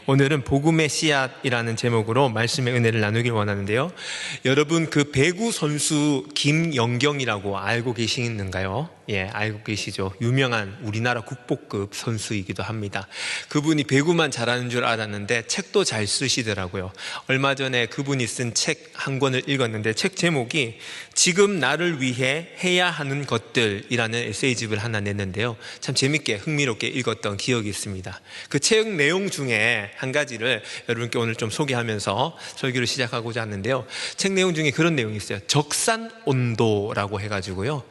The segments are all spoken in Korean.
오늘은 복음의 씨앗이라는 제목으로 말씀의 은혜를 나누길 원하는데요. 여러분 그 배구 선수 김연경이라고 알고 계시는가요? 알고 계시죠. 유명한 우리나라 국보급 선수이기도 합니다. 그분이 배구만 잘하는 줄 알았는데 책도 잘 쓰시더라고요. 얼마 전에 그분이 쓴 책 한 권을 읽었는데 책 제목이 지금 나를 위해 해야 하는 것들이라는 에세이집을 하나 냈는데요. 참 재밌게 흥미롭게 읽었던 기억이 있습니다. 그 책 내용 중에 한 가지를 여러분께 오늘 좀 소개하면서 설교를 시작하고자 하는데요. 책 내용 중에 그런 내용이 있어요. 적산 온도라고 해가지고요.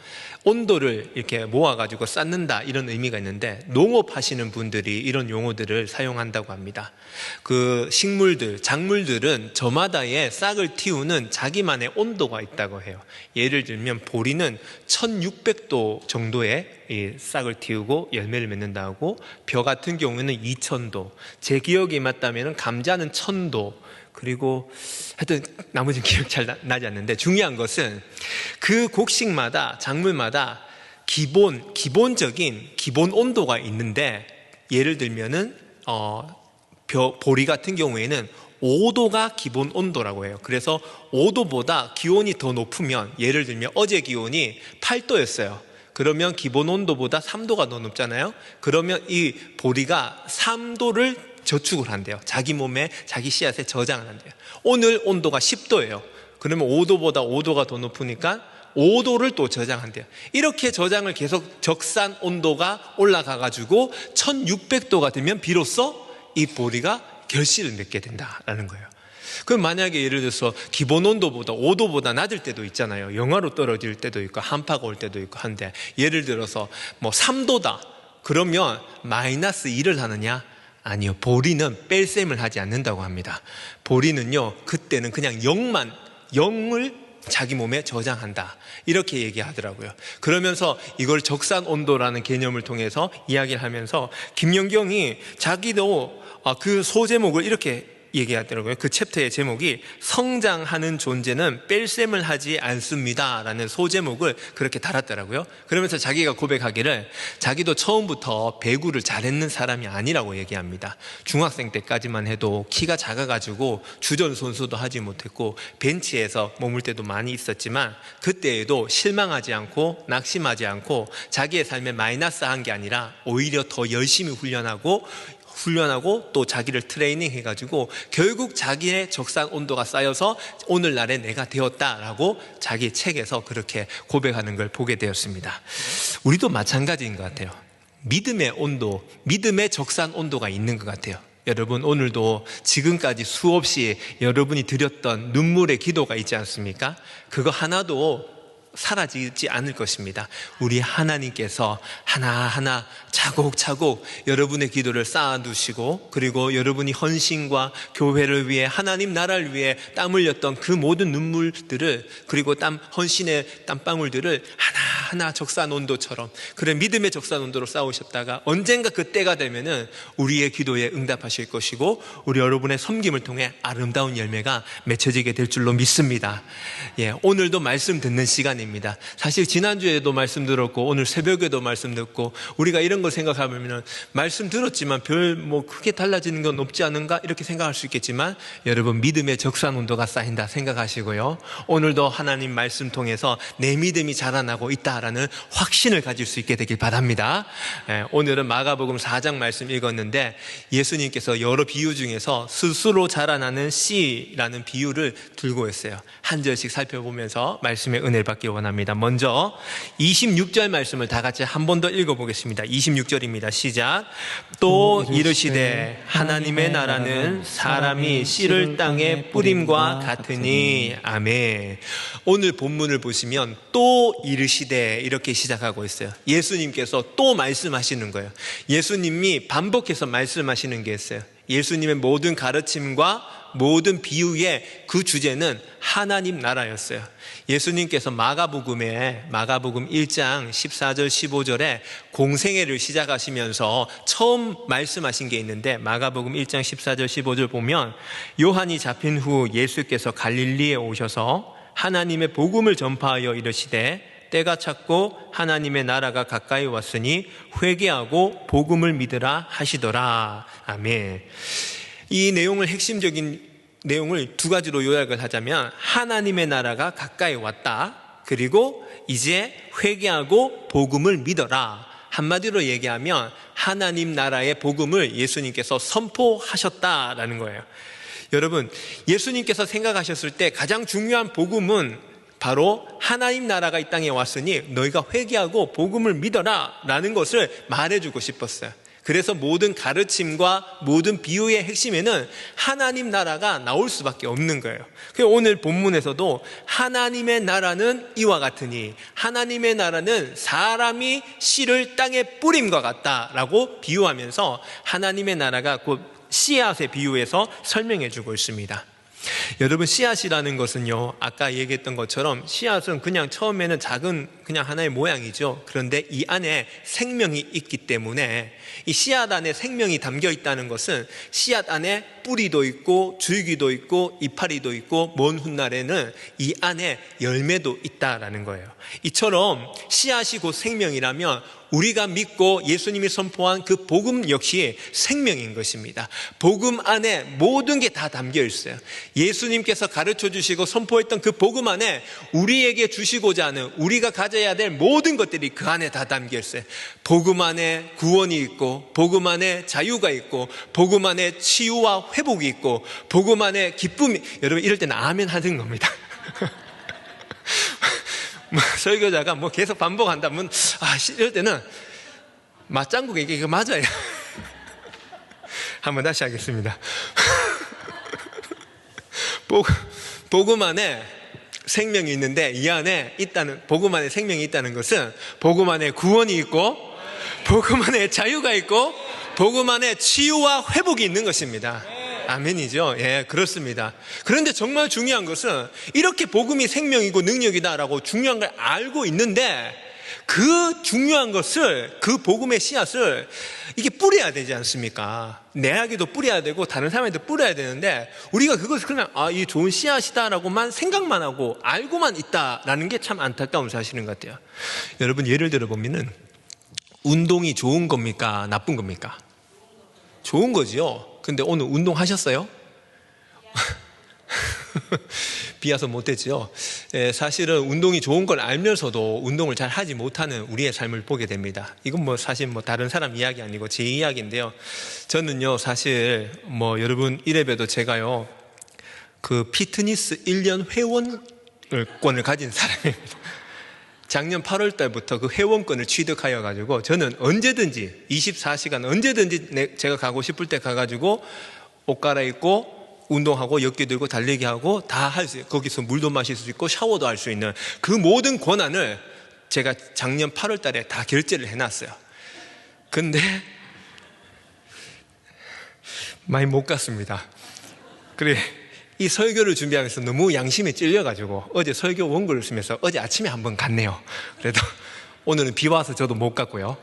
온도를 이렇게 모아가지고 쌓는다 이런 의미가 있는데 농업하시는 분들이 이런 용어들을 사용한다고 합니다. 그 식물들, 작물들은 저마다의 싹을 틔우는 자기만의 온도가 있다고 해요. 예를 들면 보리는 1600도 정도의 이 싹을 틔우고 열매를 맺는다고, 벼 같은 경우에는 2000도, 제 기억이 맞다면 감자는 1000도, 그리고 하여튼 나머지는 기억 잘 나지 않는데 중요한 것은 그 곡식마다 작물마다 기본적인 기본 온도가 있는데, 예를 들면은 보리 같은 경우에는 5도가 기본 온도라고 해요. 그래서 5도보다 기온이 더 높으면, 예를 들면 어제 기온이 8도였어요. 그러면 기본 온도보다 3도가 더 높잖아요. 그러면 이 보리가 3도를 저축을 한대요. 자기 몸에, 자기 씨앗에 저장을 한대요. 오늘 온도가 10도예요. 그러면 5도보다 5도가 더 높으니까 5도를 또 저장한대요. 이렇게 저장을 계속 적산 온도가 올라가가지고 1600도가 되면 비로소 이 보리가 결실을 맺게 된다라는 거예요. 그럼 만약에 예를 들어서 기본 온도보다 5도보다 낮을 때도 있잖아요. 영하로 떨어질 때도 있고 한파가 올 때도 있고 한데, 예를 들어서 뭐 3도다 그러면 마이너스 1을 하느냐? 아니요. 보리는 뺄셈을 하지 않는다고 합니다. 보리는요, 그때는 그냥 0을 자기 몸에 저장한다, 이렇게 얘기하더라고요. 그러면서 이걸 적산 온도라는 개념을 통해서 이야기를 하면서 김연경이 자기도 그 소제목을 이렇게 얘기하더라고요. 그 챕터의 제목이 성장하는 존재는 뺄셈을 하지 않습니다 라는 소제목을 그렇게 달았더라고요. 그러면서 자기가 고백하기를 자기도 처음부터 배구를 잘했는 사람이 아니라고 얘기합니다. 중학생 때까지만 해도 키가 작아가지고 주전 선수도 하지 못했고 벤치에서 머물 때도 많이 있었지만, 그때에도 실망하지 않고 낙심하지 않고 자기의 삶에 마이너스한 게 아니라 오히려 더 열심히 훈련하고 또 자기를 트레이닝 해가지고 결국 자기의 적산 온도가 쌓여서 오늘날의 내가 되었다라고 자기 책에서 그렇게 고백하는 걸 보게 되었습니다. 우리도 마찬가지인 것 같아요. 믿음의 온도, 믿음의 적산 온도가 있는 것 같아요. 여러분 오늘도 지금까지 수없이 여러분이 드렸던 눈물의 기도가 있지 않습니까? 그거 하나도 사라지지 않을 것입니다. 우리 하나님께서 하나하나 차곡차곡 여러분의 기도를 쌓아두시고, 그리고 여러분이 헌신과 교회를 위해, 하나님 나라를 위해 땀 흘렸던 그 모든 눈물들을, 그리고 헌신의 땀방울들을 하나하나 적산 온도처럼, 그래 믿음의 적산 온도로 쌓으셨다가 언젠가 그 때가 되면은 우리의 기도에 응답하실 것이고, 우리 여러분의 섬김을 통해 아름다운 열매가 맺혀지게 될 줄로 믿습니다. 오늘도 말씀 듣는 시간입니다. 사실 지난주에도 말씀 들었고 오늘 새벽에도 말씀 듣고, 우리가 이런 걸 생각하면 말씀 들었지만 별 크게 달라지는 건 없지 않은가 이렇게 생각할 수 있겠지만, 여러분 믿음의 적산 온도가 쌓인다 생각하시고요, 오늘도 하나님 말씀 통해서 내 믿음이 자라나고 있다라는 확신을 가질 수 있게 되길 바랍니다. 오늘은 마가복음 4장 말씀 읽었는데, 예수님께서 여러 비유 중에서 스스로 자라나는 씨라는 비유를 들고 있어요. 한 절씩 살펴보면서 말씀의 은혜를 받기 원합니다. 먼저 26절 말씀을 다 같이 한 번 더 읽어보겠습니다. 26절입니다. 시작. 또 이르시되 하나님의 나라는 사람이 씨를 땅에 뿌림과 같으니. 아멘. 오늘 본문을 보시면 또 이르시되 이렇게 시작하고 있어요. 예수님께서 또 말씀하시는 거예요. 예수님이 반복해서 말씀하시는 게 있어요. 예수님의 모든 가르침과 모든 비유의 그 주제는 하나님 나라였어요. 예수님께서 마가복음 1장 14절 15절에 공생애를 시작하시면서 처음 말씀하신 게 있는데, 마가복음 1장 14절 15절 보면, 요한이 잡힌 후 예수께서 갈릴리에 오셔서 하나님의 복음을 전파하여 이르시되 때가 찼고 하나님의 나라가 가까이 왔으니 회개하고 복음을 믿으라 하시더라. 아멘. 이 내용을 핵심적인 내용을 두 가지로 요약을 하자면 하나님의 나라가 가까이 왔다. 그리고 이제 회개하고 복음을 믿어라. 한마디로 얘기하면 하나님 나라의 복음을 예수님께서 선포하셨다라는 거예요. 여러분, 예수님께서 생각하셨을 때 가장 중요한 복음은 바로 하나님 나라가 이 땅에 왔으니 너희가 회개하고 복음을 믿어라 라는 것을 말해주고 싶었어요. 그래서 모든 가르침과 모든 비유의 핵심에는 하나님 나라가 나올 수밖에 없는 거예요. 오늘 본문에서도 하나님의 나라는 이와 같으니, 하나님의 나라는 사람이 씨를 땅에 뿌림과 같다라고 비유하면서 하나님의 나라가 곧 씨앗에 비유해서 설명해 주고 있습니다. 여러분, 씨앗이라는 것은요, 아까 얘기했던 것처럼 씨앗은 그냥 처음에는 작은 그냥 하나의 모양이죠. 그런데 이 안에 생명이 있기 때문에 이 씨앗 안에 생명이 담겨 있다는 것은 씨앗 안에 뿌리도 있고 줄기도 있고 이파리도 있고 먼 훗날에는 이 안에 열매도 있다라는 거예요. 이처럼 씨앗이 곧 생명이라면 우리가 믿고 예수님이 선포한 그 복음 역시 생명인 것입니다. 복음 안에 모든 게 다 담겨 있어요. 예수님께서 가르쳐 주시고 선포했던 그 복음 안에 우리에게 주시고자 하는, 우리가 가져야 될 모든 것들이 그 안에 다 담겨 있어요. 복음 안에 구원이 있고, 복음 안에 자유가 있고, 복음 안에 치유와 회복이 있고, 복음 안에 기쁨이, 여러분 이럴 때는 아멘 하는 겁니다. 설교자가 계속 반복한다면 이럴 때는 맞장구가 이게 맞아요. 한번 다시 하겠습니다. 복음 안에 생명이 있는데, 이 안에 있다는, 복음 안에 생명이 있다는 것은 복음 안에 구원이 있고, 복음 안에 자유가 있고, 복음 안에 치유와 회복이 있는 것입니다. 아멘이죠. 예, 그렇습니다. 그런데 정말 중요한 것은 이렇게 복음이 생명이고 능력이다라고 중요한 걸 알고 있는데, 그 중요한 것을, 그 복음의 씨앗을 이게 뿌려야 되지 않습니까? 내에게도 뿌려야 되고 다른 사람한테도 뿌려야 되는데, 우리가 그것을 그냥 이 좋은 씨앗이다라고만 생각만 하고 알고만 있다라는 게 참 안타까운 사실인 것 같아요. 여러분, 예를 들어 보면은 운동이 좋은 겁니까? 나쁜 겁니까? 좋은 거지요. 근데 오늘 운동하셨어요? 비와서 못했죠. 사실은 운동이 좋은 걸 알면서도 운동을 잘 하지 못하는 우리의 삶을 보게 됩니다. 이건 사실 다른 사람 이야기 아니고 제 이야기인데요. 저는요, 사실 여러분 이래봬도 제가요, 그 피트니스 1년 회원권을 가진 사람입니다. 작년 8월 달부터 그 회원권을 취득하여 가지고 저는 언제든지 24시간 언제든지 제가 가고 싶을 때 가가지고 옷 갈아입고 운동하고 역기 들고 달리기 하고 다 할 수 있어요. 거기서 물도 마실 수 있고 샤워도 할 수 있는 그 모든 권한을 제가 작년 8월 달에 다 결제를 해놨어요. 근데 많이 못 갔습니다. 그래, 이 설교를 준비하면서 너무 양심에 찔려가지고 어제 설교 원고를 쓰면서 어제 아침에 한번 갔네요. 그래도 오늘은 비 와서 저도 못 갔고요.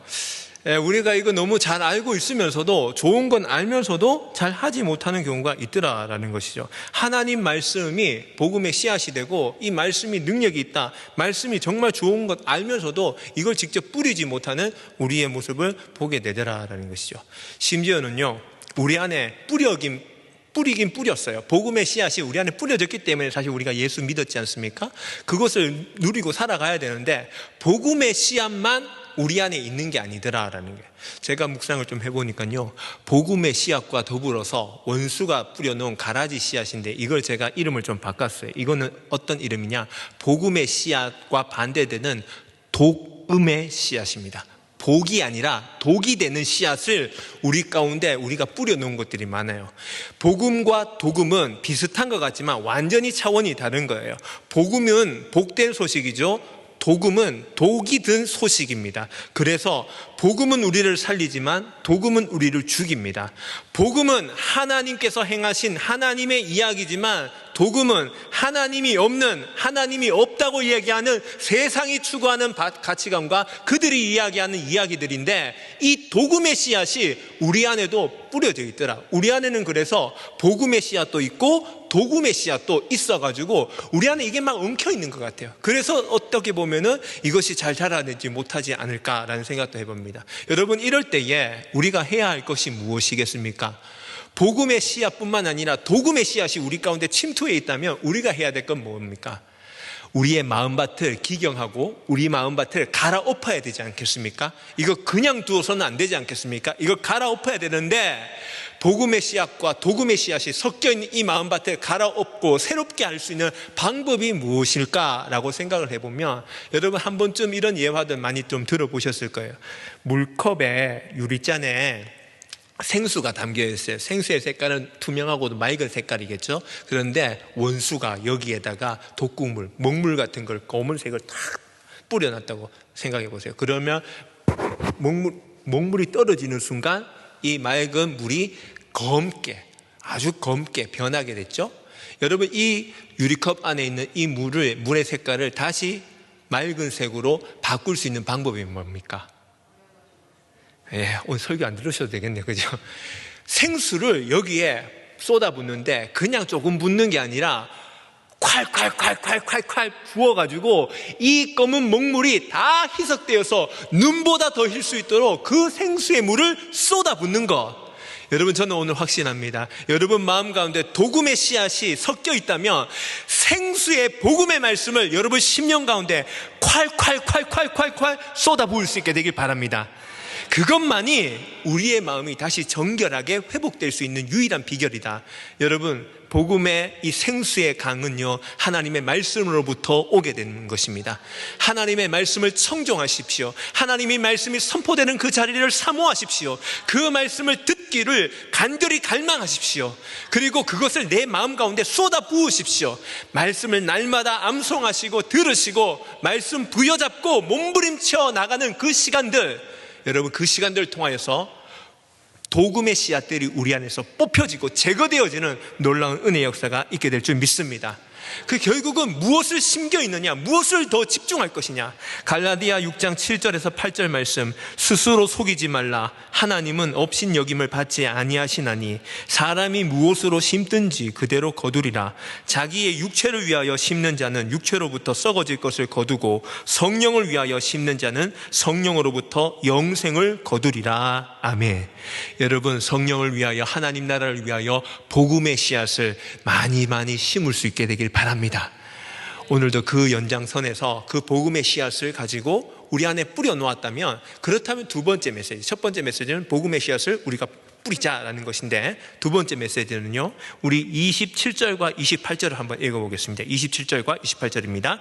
우리가 이거 너무 잘 알고 있으면서도, 좋은 건 알면서도 잘 하지 못하는 경우가 있더라라는 것이죠. 하나님 말씀이 복음의 씨앗이 되고, 이 말씀이 능력이 있다, 말씀이 정말 좋은 것 알면서도 이걸 직접 뿌리지 못하는 우리의 모습을 보게 되더라라는 것이죠. 심지어는요, 우리 안에 뿌리긴 뿌렸어요. 복음의 씨앗이 우리 안에 뿌려졌기 때문에 사실 우리가 예수 믿었지 않습니까? 그것을 누리고 살아가야 되는데, 복음의 씨앗만 우리 안에 있는 게 아니더라라는 게, 제가 묵상을 좀 해보니까요, 복음의 씨앗과 더불어서 원수가 뿌려놓은 가라지 씨앗인데, 이걸 제가 이름을 좀 바꿨어요. 이거는 어떤 이름이냐, 복음의 씨앗과 반대되는 독음의 씨앗입니다. 복이 아니라 독이 되는 씨앗을 우리 가운데 우리가 뿌려놓은 것들이 많아요. 복음과 독음은 비슷한 것 같지만 완전히 차원이 다른 거예요. 복음은 복된 소식이죠. 복음은 독이 든 소식입니다. 그래서 복음은 우리를 살리지만 독음은 우리를 죽입니다. 복음은 하나님께서 행하신 하나님의 이야기지만 독음은 하나님이 없는, 하나님이 없다고 이야기하는 세상이 추구하는 가치관과 그들이 이야기하는 이야기들인데, 이 복음의 씨앗이 우리 안에도 뿌려져 있더라. 우리 안에는 그래서 복음의 씨앗도 있고 도구 메시아도 있어가지고 우리 안에 이게 막 엉켜 있는 것 같아요. 그래서 어떻게 보면은 이것이 잘 자라내지 못하지 않을까라는 생각도 해봅니다. 여러분, 이럴 때에 우리가 해야 할 것이 무엇이겠습니까? 복음의 씨앗뿐만 아니라 도금의 씨앗이 우리 가운데 침투해 있다면 우리가 해야 될 건 뭡니까? 우리의 마음밭을 기경하고 우리 마음밭을 갈아엎어야 되지 않겠습니까? 이거 그냥 두어서는 안 되지 않겠습니까? 이거 갈아엎어야 되는데 복음의 씨앗과 도금의 씨앗이 섞여있는 이 마음밭을 갈아엎고 새롭게 할 수 있는 방법이 무엇일까라고 생각을 해보면 여러분 한 번쯤 이런 예화들 많이 좀 들어보셨을 거예요. 물컵에 유리잔에 생수가 담겨 있어요. 생수의 색깔은 투명하고도 맑은 색깔이겠죠. 그런데 원수가 여기에다가 독국물, 먹물 같은 걸 검은색을 탁 뿌려놨다고 생각해 보세요. 그러면 먹물이 떨어지는 순간 이 맑은 물이 검게, 아주 검게 변하게 됐죠. 여러분, 이 유리컵 안에 있는 이 물의 색깔을 다시 맑은 색으로 바꿀 수 있는 방법이 뭡니까? 오늘 설교 안 들으셔도 되겠네요. 그죠? 생수를 여기에 쏟아붓는데 그냥 조금 붓는 게 아니라 콸 부어가지고 이 검은 먹물이 다 희석되어서 눈보다 더 힐 수 있도록 그 생수의 물을 쏟아붓는 것. 여러분, 저는 오늘 확신합니다. 여러분 마음 가운데 도금의 씨앗이 섞여 있다면 생수의 복음의 말씀을 여러분 심령 가운데 콸 쏟아부을 수 있게 되길 바랍니다. 그것만이 우리의 마음이 다시 정결하게 회복될 수 있는 유일한 비결이다. 여러분, 복음의 이 생수의 강은요, 하나님의 말씀으로부터 오게 되는 것입니다. 하나님의 말씀을 청종하십시오. 하나님의 말씀이 선포되는 그 자리를 사모하십시오. 그 말씀을 듣기를 간절히 갈망하십시오. 그리고 그것을 내 마음 가운데 쏟아 부으십시오. 말씀을 날마다 암송하시고 들으시고 말씀 부여잡고 몸부림쳐 나가는 그 시간들, 여러분, 그 시간들을 통하여서 도금의 씨앗들이 우리 안에서 뽑혀지고 제거되어지는 놀라운 은혜의 역사가 있게 될 줄 믿습니다. 그 결국은 무엇을 심겨 있느냐, 무엇을 더 집중할 것이냐. 갈라디아 6장 7절에서 8절 말씀, 스스로 속이지 말라. 하나님은 업신여김을 받지 아니하시나니 사람이 무엇으로 심든지 그대로 거두리라. 자기의 육체를 위하여 심는 자는 육체로부터 썩어질 것을 거두고 성령을 위하여 심는 자는 성령으로부터 영생을 거두리라. 아멘. 여러분, 성령을 위하여, 하나님 나라를 위하여 복음의 씨앗을 많이 심을 수 있게 되길 바랍니다. 오늘도 그 연장선에서 그 복음의 씨앗을 가지고 우리 안에 뿌려 놓았다면, 그렇다면 두 번째 메시지, 첫 번째 메시지는 복음의 씨앗을 우리가 뿌리자라는 것인데, 두 번째 메시지는요, 우리 27절과 28절을 한번 읽어보겠습니다. 27절과 28절입니다.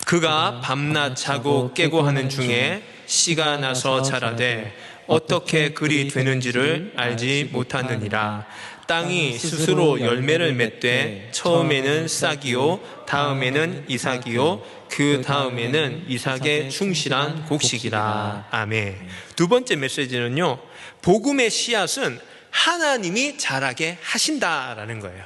그가 밤낮 자고 깨고 하는 중에 씨가 나서 자라되 어떻게 그리 되는지를 알지 못하느니라. 땅이 스스로 열매를 맺되 처음에는 싹이요 다음에는 이삭이요 그 다음에는 이삭의 충실한 곡식이라. 아멘. 두 번째 메시지는요, 복음의 씨앗은 하나님이 자라게 하신다라는 거예요.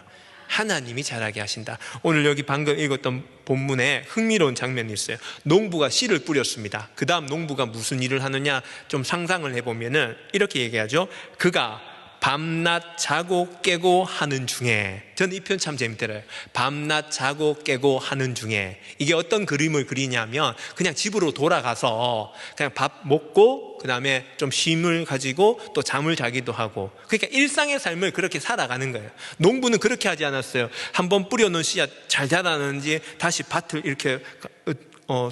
하나님이 자라게 하신다. 오늘 여기 방금 읽었던 본문에 흥미로운 장면이 있어요. 농부가 씨를 뿌렸습니다. 그 다음 농부가 무슨 일을 하느냐 좀 상상을 해보면은 이렇게 얘기하죠. 그가 밤낮 자고 깨고 하는 중에, 저는 이 표현 참 재밌더라고요. 밤낮 자고 깨고 하는 중에. 이게 어떤 그림을 그리냐면 그냥 집으로 돌아가서 그냥 밥 먹고 그 다음에 좀 쉼을 가지고 또 잠을 자기도 하고, 그러니까 일상의 삶을 그렇게 살아가는 거예요. 농부는 그렇게 하지 않았어요. 한번 뿌려놓은 씨앗 잘 자라는지 다시 밭을 이렇게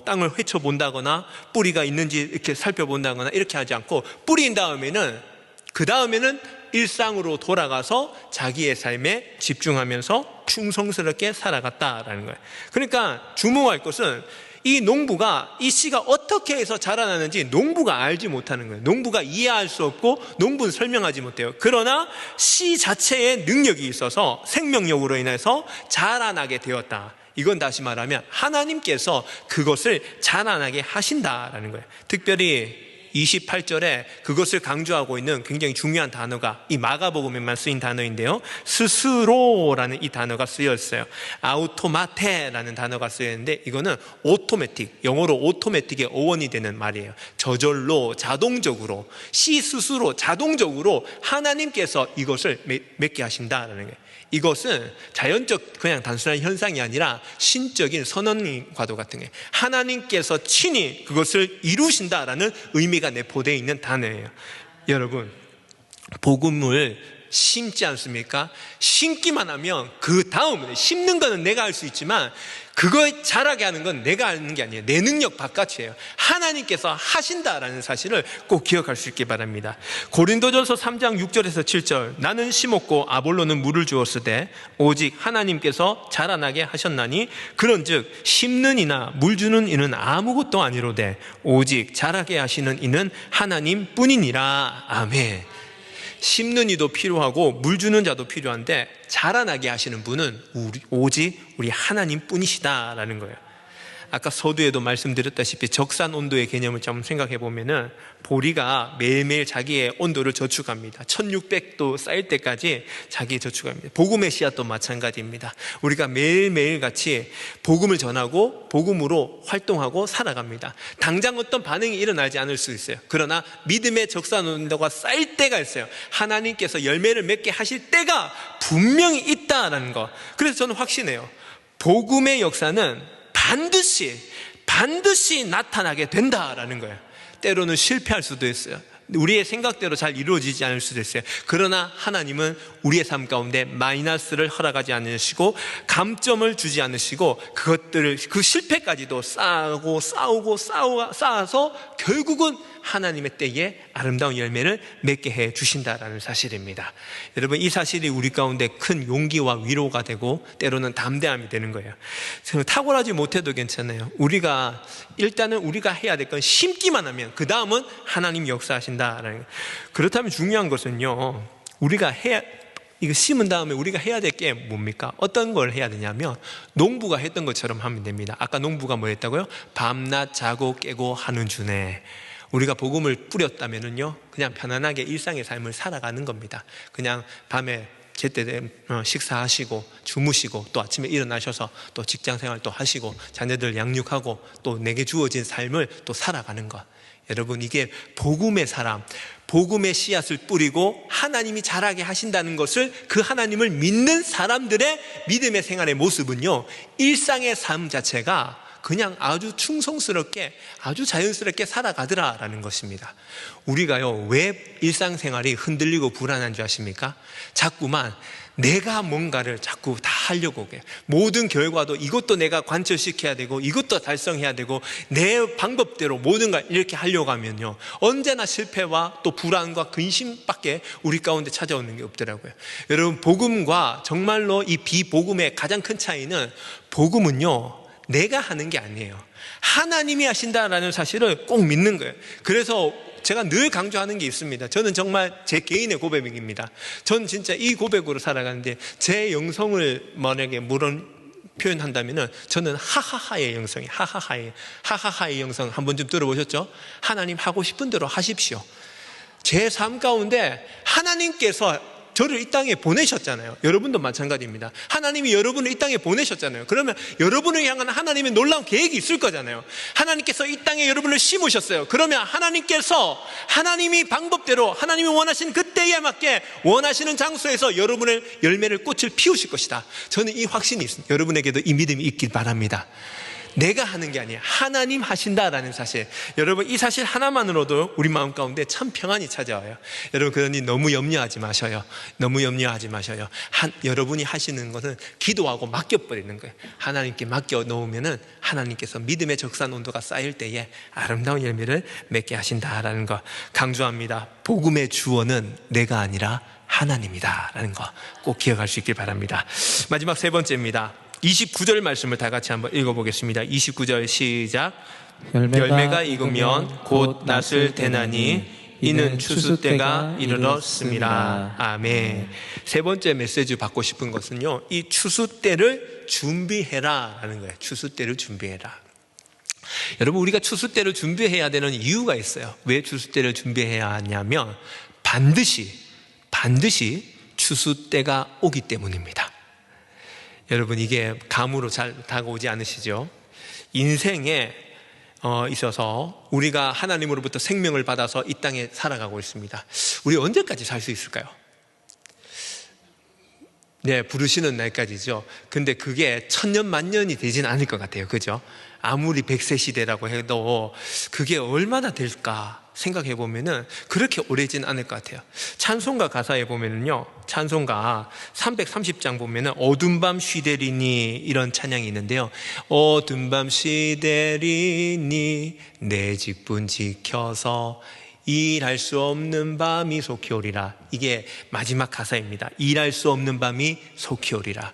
땅을 헤쳐본다거나 뿌리가 있는지 이렇게 살펴본다거나 이렇게 하지 않고, 뿌린 다음에는 그 다음에는 일상으로 돌아가서 자기의 삶에 집중하면서 충성스럽게 살아갔다라는 거예요. 그러니까 주목할 것은 이 농부가 이 씨가 어떻게 해서 자라나는지 농부가 알지 못하는 거예요. 농부가 이해할 수 없고 농부는 설명하지 못해요. 그러나 씨 자체의 능력이 있어서 생명력으로 인해서 자라나게 되었다. 이건 다시 말하면 하나님께서 그것을 자라나게 하신다라는 거예요. 특별히 28절에 그것을 강조하고 있는 굉장히 중요한 단어가 이 마가복음에만 쓰인 단어인데요, 스스로라는 이 단어가 쓰여 있어요. 아우토마테라는 단어가 쓰여 있는데, 이거는 오토매틱, 영어로 오토매틱의 어원이 되는 말이에요. 저절로, 자동적으로, 시 스스로 자동적으로 하나님께서 이것을 맺게 하신다라는 거예요. 이것은 자연적 그냥 단순한 현상이 아니라 신적인 선언과도 같은 게, 하나님께서 친히 그것을 이루신다라는 의미가 내포되어 있는 단어예요. 여러분, 복음을 심지 않습니까? 심기만 하면 그 다음에, 심는 거는 내가 할 수 있지만 그거 자라게 하는 건 내가 하는 게 아니에요. 내 능력 바깥이에요. 하나님께서 하신다라는 사실을 꼭 기억할 수 있기 바랍니다. 고린도전서 3장 6절에서 7절, 나는 심었고 아볼로는 물을 주었으되 오직 하나님께서 자라나게 하셨나니 그런즉 심는 이나 물 주는 이는 아무것도 아니로되 오직 자라게 하시는 이는 하나님뿐이니라. 아멘. 심는 이도 필요하고 물 주는 자도 필요한데 자라나게 하시는 분은 오직 우리 하나님뿐이시다라는 거예요. 아까 서두에도 말씀드렸다시피 적산 온도의 개념을 좀 생각해 보면은 보리가 매일매일 자기의 온도를 저축합니다. 1600도 쌓일 때까지 자기 저축합니다. 복음의 씨앗도 마찬가지입니다. 우리가 매일매일 같이 복음을 전하고 복음으로 활동하고 살아갑니다. 당장 어떤 반응이 일어나지 않을 수 있어요. 그러나 믿음의 적산 온도가 쌓일 때가 있어요. 하나님께서 열매를 맺게 하실 때가 분명히 있다라는 거. 그래서 저는 확신해요. 복음의 역사는 반드시 나타나게 된다라는 거예요. 때로는 실패할 수도 있어요. 우리의 생각대로 잘 이루어지지 않을 수도 있어요. 그러나 하나님은 우리의 삶 가운데 마이너스를 허락하지 않으시고 감점을 주지 않으시고 그것들을, 그 실패까지도 쌓아서 결국은 하나님의 때에 아름다운 열매를 맺게 해 주신다라는 사실입니다. 여러분, 이 사실이 우리 가운데 큰 용기와 위로가 되고 때로는 담대함이 되는 거예요. 탁월하지 못해도 괜찮아요. 일단은 우리가 해야 될 건 심기만 하면 그 다음은 하나님 역사하신다라는 거예요. 그렇다면 중요한 것은요, 이거 심은 다음에 우리가 해야 될 게 뭡니까? 어떤 걸 해야 되냐면 농부가 했던 것처럼 하면 됩니다. 아까 농부가 뭐 했다고요? 밤낮 자고 깨고 하는 주네. 우리가 복음을 뿌렸다면은요, 그냥 편안하게 일상의 삶을 살아가는 겁니다. 그냥 밤에 제때 되면 식사하시고 주무시고 또 아침에 일어나셔서 또 직장생활 또 하시고 자녀들 양육하고 또 내게 주어진 삶을 또 살아가는 것. 여러분, 이게 복음의 사람, 복음의 씨앗을 뿌리고 하나님이 자라게 하신다는 것을, 그 하나님을 믿는 사람들의 믿음의 생활의 모습은요, 일상의 삶 자체가 그냥 아주 충성스럽게, 아주 자연스럽게 살아가더라라는 것입니다. 우리가요, 왜 일상생활이 흔들리고 불안한 줄 아십니까? 자꾸만 내가 뭔가를 자꾸 다 하려고 해요. 모든 결과도 이것도 내가 관철시켜야 되고 이것도 달성해야 되고 내 방법대로 모든 걸 이렇게 하려고 하면요, 언제나 실패와 또 불안과 근심밖에 우리 가운데 찾아오는 게 없더라고요. 여러분, 복음과 정말로 이 비복음의 가장 큰 차이는, 복음은요, 내가 하는 게 아니에요. 하나님이 하신다라는 사실을 꼭 믿는 거예요. 그래서 제가 늘 강조하는 게 있습니다. 저는 정말 제 개인의 고백입니다. 전 진짜 이 고백으로 살아가는데, 제 영성을 만약에 표현한다면은 저는 하하하의 영성이에요. 하하하의 영성 한 번쯤 들어보셨죠? 하나님 하고 싶은 대로 하십시오. 제 삶 가운데 하나님께서 저를 이 땅에 보내셨잖아요. 여러분도 마찬가지입니다. 하나님이 여러분을 이 땅에 보내셨잖아요. 그러면 여러분을 향한 하나님의 놀라운 계획이 있을 거잖아요. 하나님께서 이 땅에 여러분을 심으셨어요. 그러면 하나님께서 하나님이 방법대로 하나님이 원하시는 그때에 맞게 원하시는 장소에서 여러분의 열매를, 꽃을 피우실 것이다. 저는 이 확신이 있습니다. 여러분에게도 이 믿음이 있길 바랍니다. 내가 하는 게 아니에요. 하나님 하신다라는 사실. 여러분, 이 사실 하나만으로도 우리 마음 가운데 참 평안이 찾아와요. 여러분, 그러니 너무 염려하지 마셔요. 여러분이 하시는 것은 기도하고 맡겨버리는 거예요. 하나님께 맡겨 놓으면은 하나님께서 믿음의 적산 온도가 쌓일 때에 아름다운 열매를 맺게 하신다라는 거 강조합니다. 복음의 주어는 내가 아니라 하나님이다라는 거 꼭 기억할 수 있길 바랍니다. 마지막 세 번째입니다. 29절 말씀을 다 같이 한번 읽어보겠습니다. 29절 시작. 열매가 익으면 곧 낫을 대나니 이는 추수 때가 이르렀습니다. 아멘. 세 번째 메시지 받고 싶은 것은요, 이 추수 때를 준비해라 라는 거예요. 추수 때를 준비해라. 여러분, 우리가 추수 때를 준비해야 되는 이유가 있어요. 왜 추수 때를 준비해야 하냐면 반드시 추수 때가 오기 때문입니다. 여러분, 이게 감으로 잘 다가오지 않으시죠? 인생에 있어서 우리가 하나님으로부터 생명을 받아서 이 땅에 살아가고 있습니다. 우리 언제까지 살 수 있을까요? 네, 부르시는 날까지죠. 근데 그게 천년 만년이 되진 않을 것 같아요. 그죠? 아무리 100세 시대라고 해도 그게 얼마나 될까 생각해 보면은 그렇게 오래진 않을 것 같아요. 찬송가 가사에 보면은요, 찬송가 330장 보면은 어두운 밤 쉬되리니 이런 찬양이 있는데요. 어두운 밤 쉬되리니 내 직분 지켜서 일할 수 없는 밤이 속히 오리라. 이게 마지막 가사입니다. 일할 수 없는 밤이 속히 오리라.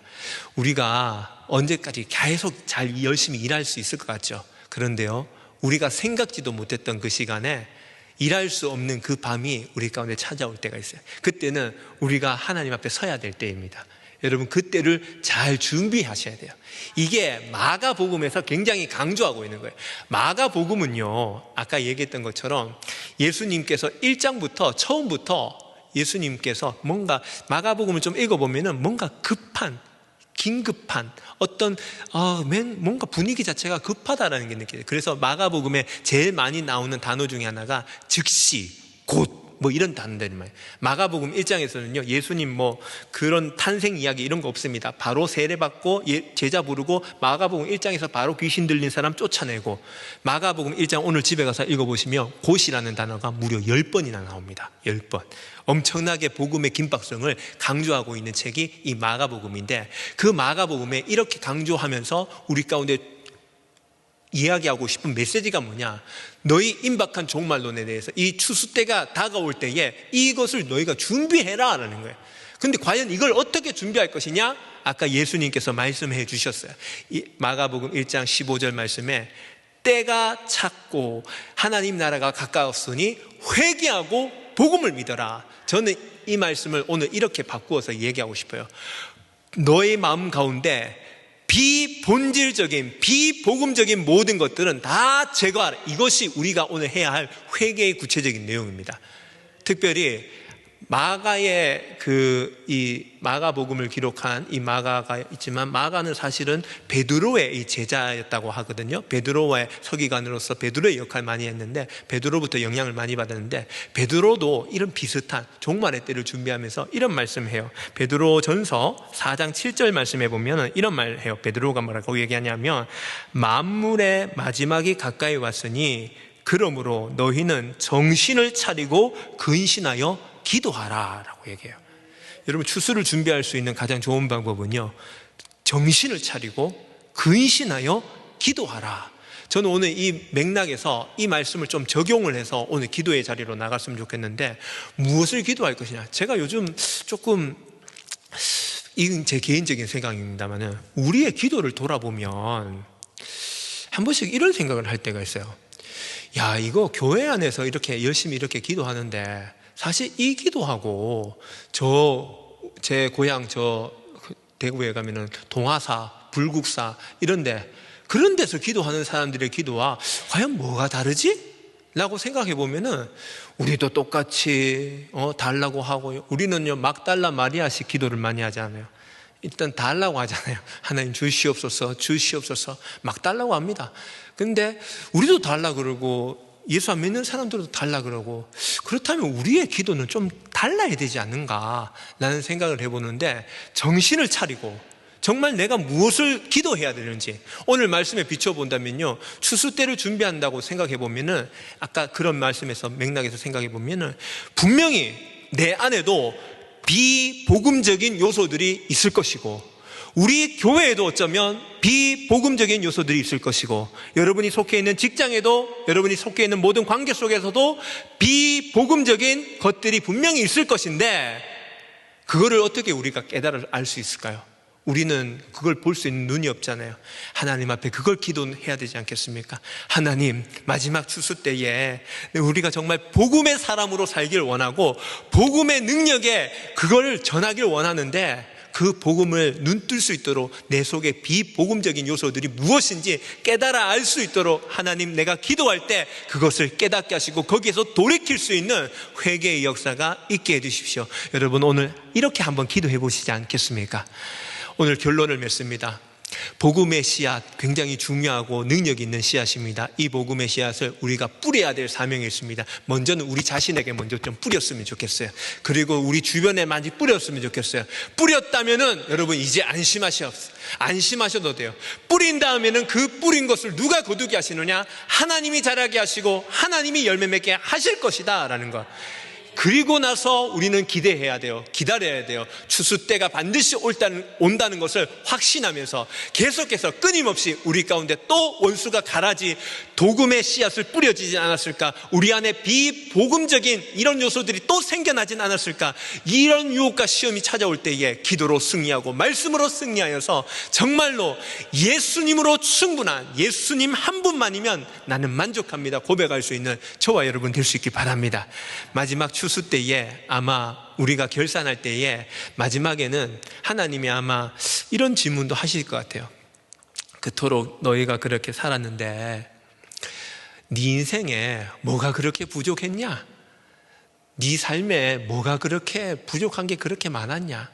우리가 언제까지 계속 잘 열심히 일할 수 있을 것 같죠? 그런데요, 우리가 생각지도 못했던 그 시간에 일할 수 없는 그 밤이 우리 가운데 찾아올 때가 있어요. 그때는 우리가 하나님 앞에 서야 될 때입니다. 여러분, 그때를 잘 준비하셔야 돼요. 이게 마가복음에서 굉장히 강조하고 있는 거예요. 마가복음은요, 아까 얘기했던 것처럼 예수님께서 1장부터 처음부터 예수님께서 뭔가 마가복음을 좀 읽어보면은 뭔가 급한, 긴급한 어떤 뭔가 분위기 자체가 급하다라는 게 느껴져요. 그래서 마가복음에 제일 많이 나오는 단어 중에 하나가 즉시, 곧 뭐 이런 단어들이 많아요. 마가복음 1장에서는요, 예수님 뭐 그런 탄생 이야기 이런 거 없습니다. 바로 세례받고 제자 부르고, 마가복음 1장에서 바로 귀신 들린 사람 쫓아내고, 마가복음 1장 오늘 집에 가서 읽어보시면 곧이라는 단어가 무려 10번이나 나옵니다. 10번. 엄청나게 복음의 긴박성을 강조하고 있는 책이 이 마가복음인데, 그 마가복음에 이렇게 강조하면서 우리 가운데 이야기하고 싶은 메시지가 뭐냐? 너희 임박한 종말론에 대해서 이 추수 때가 다가올 때에 이것을 너희가 준비해라 라는 거예요. 근데 과연 이걸 어떻게 준비할 것이냐? 아까 예수님께서 말씀해 주셨어요. 이 마가복음 1장 15절 말씀에 때가 찼고 하나님 나라가 가까웠으니 회개하고 복음을 믿어라. 저는 이 말씀을 오늘 이렇게 바꾸어서 얘기하고 싶어요. 너의 마음 가운데 비본질적인, 비복음적인 모든 것들은 다 제거하라. 이것이 우리가 오늘 해야 할 회개의 구체적인 내용입니다. 특별히 마가의 이 마가복음을 기록한 이 마가가 있지만, 마가는 사실은 베드로의 이 제자였다고 하거든요. 베드로의 서기관으로서 베드로의 역할을 많이 했는데, 베드로부터 영향을 많이 받았는데, 베드로도 이런 비슷한 종말의 때를 준비하면서 이런 말씀을 해요. 베드로 전서 4장 7절 말씀해 보면 이런 말을 해요. 베드로가 뭐라고 얘기하냐면, 만물의 마지막이 가까이 왔으니 그러므로 너희는 정신을 차리고 근신하여 기도하라 라고 얘기해요. 여러분, 추수를 준비할 수 있는 가장 좋은 방법은요, 정신을 차리고 근신하여 기도하라. 저는 오늘 이 맥락에서 이 말씀을 좀 적용을 해서 오늘 기도의 자리로 나갔으면 좋겠는데, 무엇을 기도할 것이냐? 제가 요즘 조금, 이건 제 개인적인 생각입니다만은, 우리의 기도를 돌아보면 한 번씩 이런 생각을 할 때가 있어요. 야, 이거 교회 안에서 이렇게 열심히 이렇게 기도하는데, 사실 이 기도하고 제 고향 대구에 가면은 동화사, 불국사 이런데, 그런 데서 기도하는 사람들의 기도와 과연 뭐가 다르지? 라고 생각해 보면은 우리도 똑같이 달라고 하고요. 우리는요, 막달라 마리아식 기도를 많이 하잖아요. 일단 달라고 하잖아요. 하나님 주시옵소서, 주시옵소서 막 달라고 합니다. 근데 우리도 달라 그러고 예수 안 믿는 사람들도 달라 그러고, 그렇다면 우리의 기도는 좀 달라야 되지 않는가 라는 생각을 해보는데, 정신을 차리고 정말 내가 무엇을 기도해야 되는지 오늘 말씀에 비춰본다면요, 추수 때를 준비한다고 생각해 보면은, 아까 그런 말씀에서 맥락에서 생각해 보면은 분명히 내 안에도 비복음적인 요소들이 있을 것이고, 우리 교회에도 어쩌면 비복음적인 요소들이 있을 것이고, 여러분이 속해 있는 직장에도, 여러분이 속해 있는 모든 관계 속에서도 비복음적인 것들이 분명히 있을 것인데, 그거를 어떻게 우리가 깨달아 알 수 있을까요? 우리는 그걸 볼 수 있는 눈이 없잖아요. 하나님 앞에 그걸 기도해야 되지 않겠습니까? 하나님, 마지막 추수 때에 우리가 정말 복음의 사람으로 살길 원하고 복음의 능력에 그걸 전하길 원하는데, 그 복음을 눈뜰 수 있도록 내 속에 비복음적인 요소들이 무엇인지 깨달아 알 수 있도록 하나님, 내가 기도할 때 그것을 깨닫게 하시고 거기에서 돌이킬 수 있는 회개의 역사가 있게 해주십시오. 여러분, 오늘 이렇게 한번 기도해 보시지 않겠습니까? 오늘 결론을 맺습니다. 복음의 씨앗, 굉장히 중요하고 능력 있는 씨앗입니다. 이 복음의 씨앗을 우리가 뿌려야 될 사명이 있습니다. 먼저는 우리 자신에게 먼저 좀 뿌렸으면 좋겠어요. 그리고 우리 주변에 많이 뿌렸으면 좋겠어요. 뿌렸다면은 여러분 이제 안심하셔도 돼요. 뿌린 다음에는 그 뿌린 것을 누가 거두게 하시느냐? 하나님이 자라게 하시고 하나님이 열매 맺게 하실 것이다 라는 것. 그리고 나서 우리는 기대해야 돼요. 기다려야 돼요. 추수 때가 반드시 온다는 것을 확신하면서 계속해서 끊임없이 우리 가운데 또 원수가 가라지 복음의 씨앗을 뿌려지지 않았을까? 우리 안에 비복음적인 이런 요소들이 또 생겨나진 않았을까? 이런 유혹과 시험이 찾아올 때에 기도로 승리하고 말씀으로 승리하여서 정말로 예수님으로 충분한, 예수님 한 분만이면 나는 만족합니다 고백할 수 있는 저와 여러분 될 수 있길 바랍니다. 마지막 추수 때에 아마 우리가 결산할 때에 마지막에는 하나님이 아마 이런 질문도 하실 것 같아요. 그토록 너희가 그렇게 살았는데 네 인생에 뭐가 그렇게 부족했냐? 네 삶에 뭐가 그렇게 부족한 게 그렇게 많았냐?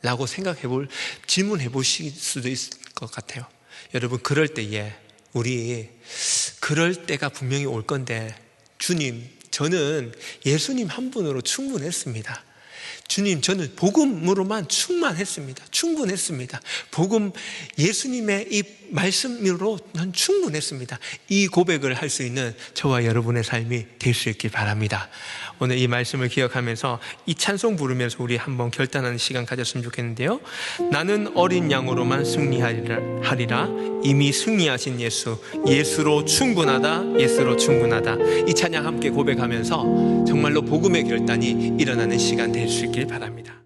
라고 질문해 보실 수도 있을 것 같아요. 여러분, 그럴 때에 그럴 때가 분명히 올 건데, 주님, 저는 예수님 한 분으로 충분했습니다. 주님, 저는 복음으로만 충분했습니다. 복음, 예수님의 이 말씀으로 난 충분했습니다. 이 고백을 할 수 있는 저와 여러분의 삶이 될 수 있길 바랍니다. 오늘 이 말씀을 기억하면서 이 찬송 부르면서 우리 한번 결단하는 시간 가졌으면 좋겠는데요. 나는 어린 양으로만 승리하리라. 이미 승리하신 예수로 충분하다. 이 찬양 함께 고백하면서 정말로 복음의 결단이 일어나는 시간 될 수 있길 바랍니다.